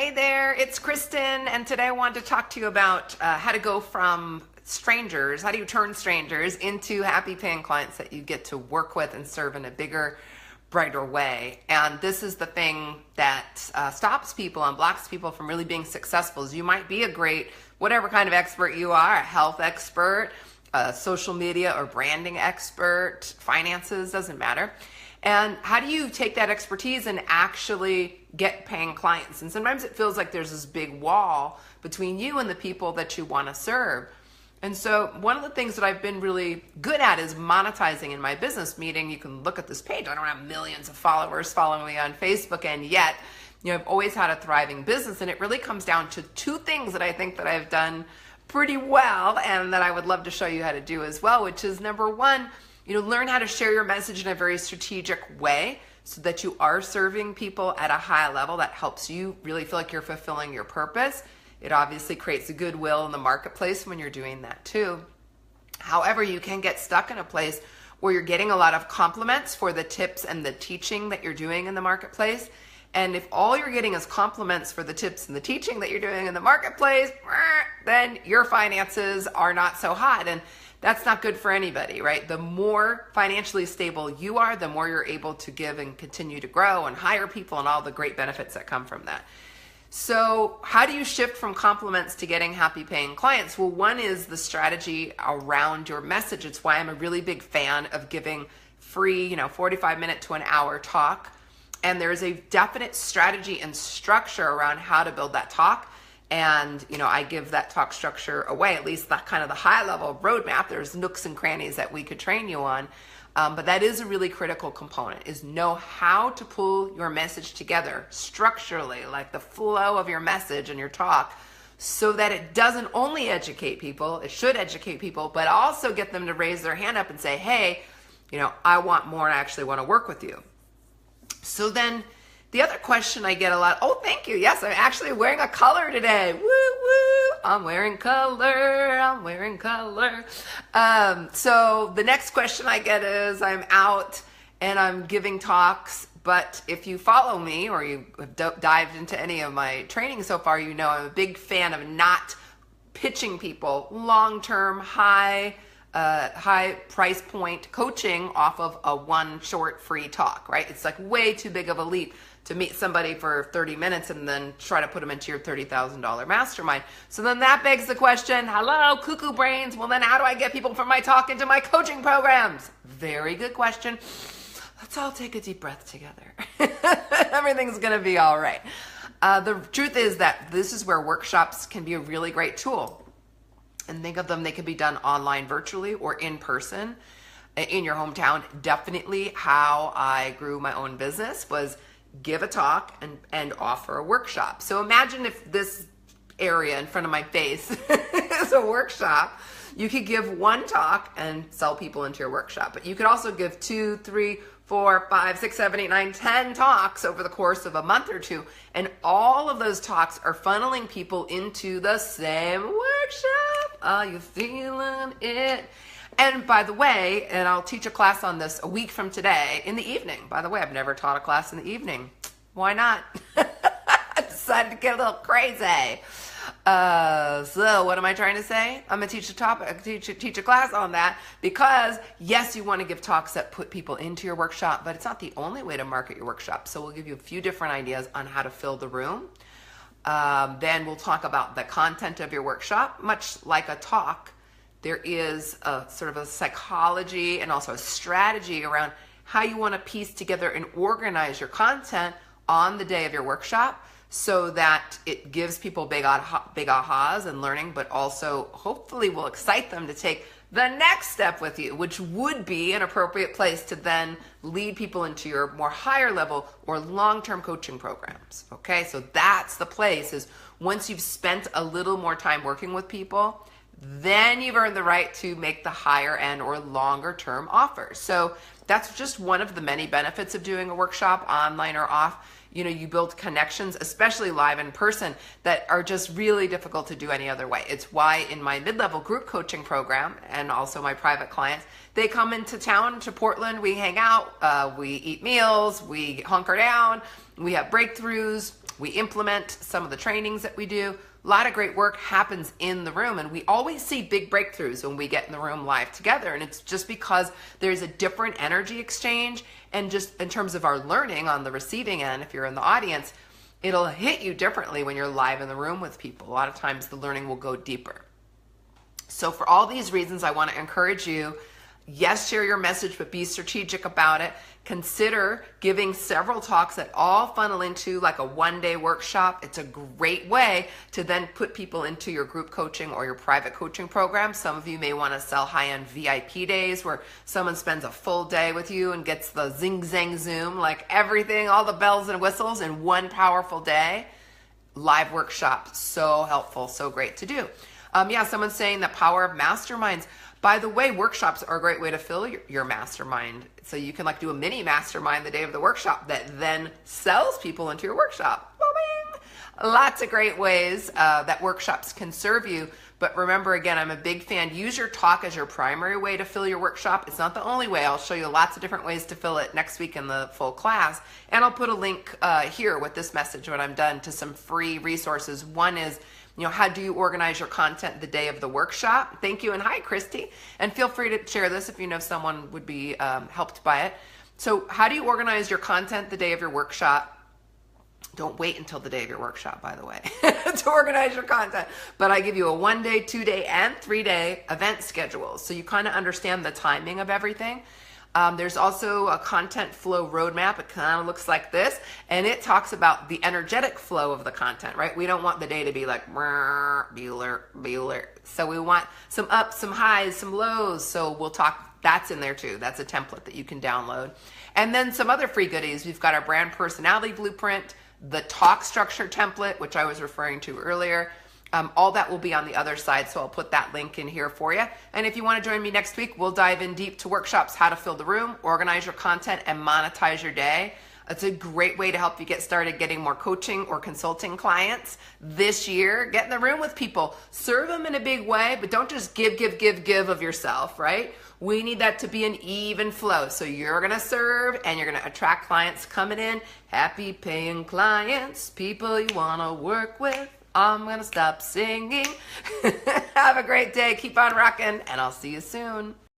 Hey there, it's Kristen, and today I wanted to talk to you about how to go from strangers, how do you turn strangers into happy paying clients that you get to work with and serve in a bigger, brighter way. And this is the thing that stops people and blocks people from really being successful. Is you might be a great, whatever kind of expert you are, a health expert, a social media or branding expert, finances, doesn't matter. And how do you take that expertise and actually get paying clients? And sometimes it feels like there's this big wall between you and the people that you want to serve. And so one of the things that I've been really good at is monetizing in my business. Meaning, you can look at this page. I don't have millions of followers following me on Facebook, and yet, I've always had a thriving business. And it really comes down to two things that I think that I've done pretty well and that I would love to show you how to do as well, which is number one, learn how to share your message in a very strategic way so that you are serving people at a high level that helps you really feel like you're fulfilling your purpose. It obviously creates a goodwill in the marketplace when you're doing that too. However, you can get stuck in a place where you're getting a lot of compliments for the tips and the teaching that you're doing in the marketplace. And if all you're getting is compliments for the tips and the teaching that you're doing in the marketplace, then your finances are not so hot. And that's not good for anybody, right? The more financially stable you are, the more you're able to give and continue to grow and hire people and all the great benefits that come from that. So how do you shift from compliments to getting happy paying clients? Well, one is the strategy around your message. It's why I'm a really big fan of giving free, 45-minute to an hour talk. And there's a definite strategy and structure around how to build that talk. And, I give that talk structure away, at least that kind of the high level roadmap. There's nooks and crannies that we could train you on. But that is a really critical component, is know how to pull your message together structurally, like the flow of your message and your talk, so that it doesn't only educate people, it should educate people, but also get them to raise their hand up and say, hey, I want more and I actually want to work with you. So then the other question I get a lot, oh, thank you. Yes, I'm actually wearing a color today. Woo, woo. I'm wearing color. So the next question I get is, I'm out and I'm giving talks, but if you follow me or you have dived into any of my training so far, I'm a big fan of not pitching people long-term, high price point coaching off of a one short free talk, right? It's like way too big of a leap to meet somebody for 30 minutes and then try to put them into your $30,000 mastermind. So then that begs the question, hello, cuckoo brains. Well, then how do I get people from my talk into my coaching programs? Very good question. Let's all take a deep breath together. Everything's going to be all right. The truth is that this is where workshops can be a really great tool. And think of them, they can be done online, virtually, or in person in your hometown. Definitely how I grew my own business was give a talk and offer a workshop. So imagine if this area in front of my face is a workshop. You could give one talk and sell people into your workshop, but you could also give 2, 3, 4, 5, 6, 7, 8, 9, 10 talks over the course of a month or two. And all of those talks are funneling people into the same workshop. Are you feeling it? And by the way, and I'll teach a class on this a week from today in the evening. By the way, I've never taught a class in the evening. Why not? I decided to get a little crazy. So what am I trying to say? I'm going to teach a class on that because yes, you want to give talks that put people into your workshop, but it's not the only way to market your workshop. So we'll give you a few different ideas on how to fill the room. Then we'll talk about the content of your workshop. Much like a talk, there is a sort of a psychology and also a strategy around how you want to piece together and organize your content on the day of your workshop so that it gives people big ahas and learning, but also hopefully will excite them to take the next step with you, which would be an appropriate place to then lead people into your more higher level or long-term coaching programs. Okay, so that's the place, is once you've spent a little more time working with people, then you've earned the right to make the higher end or longer term offers. So that's just one of the many benefits of doing a workshop, online or off. You build connections, especially live in person, that are just really difficult to do any other way. It's why in my mid-level group coaching program and also my private clients, they come into town to Portland, we hang out, we eat meals, we hunker down, we have breakthroughs, We implement some of the trainings that we do. A lot of great work happens in the room, and we always see big breakthroughs when we get in the room live together. And it's just because there's a different energy exchange, and just in terms of our learning on the receiving end, if you're in the audience, it'll hit you differently when you're live in the room with people. A lot of times the learning will go deeper. So for all these reasons, I want to encourage you, yes, share your message, but be strategic about it. Consider giving several talks that all funnel into like a one-day workshop. It's a great way to then put people into your group coaching or your private coaching program. Some of you may want to sell high-end VIP days where someone spends a full day with you and gets the zing, zang, zoom, like everything, all the bells and whistles in one powerful day. Live workshop, so helpful, so great to do. Yeah, someone's saying the power of masterminds. By the way, workshops are a great way to fill your mastermind. So you can like do a mini mastermind the day of the workshop that then sells people into your workshop. Bing! Lots of great ways that workshops can serve you. But remember, again, I'm a big fan. Use your talk as your primary way to fill your workshop. It's not the only way. I'll show you lots of different ways to fill it next week in the full class. And I'll put a link here with this message when I'm done to some free resources. One is, how do you organize your content the day of the workshop? Thank you, and hi, Christy. And feel free to share this if you know someone would be helped by it. So how do you organize your content the day of your workshop? Don't wait until the day of your workshop, by the way, to organize your content. But I give you a 1-day, 2-day, and 3-day event schedule. So you kind of understand the timing of everything. There's also a content flow roadmap. It kind of looks like this, and it talks about the energetic flow of the content, right? We don't want the day to be like, Bueller. So we want some ups, some highs, some lows. So we'll talk, that's in there too. That's a template that you can download. And then some other free goodies. We've got our brand personality blueprint, the talk structure template, which I was referring to earlier. All that will be on the other side, so I'll put that link in here for you. And if you want to join me next week, we'll dive in deep to workshops, how to fill the room, organize your content, and monetize your day. It's a great way to help you get started getting more coaching or consulting clients this year. Get in the room with people. Serve them in a big way, but don't just give of yourself, right? We need that to be an even flow. So you're going to serve and you're going to attract clients coming in, happy paying clients, people you want to work with. I'm going to stop singing. Have a great day. Keep on rocking, and I'll see you soon.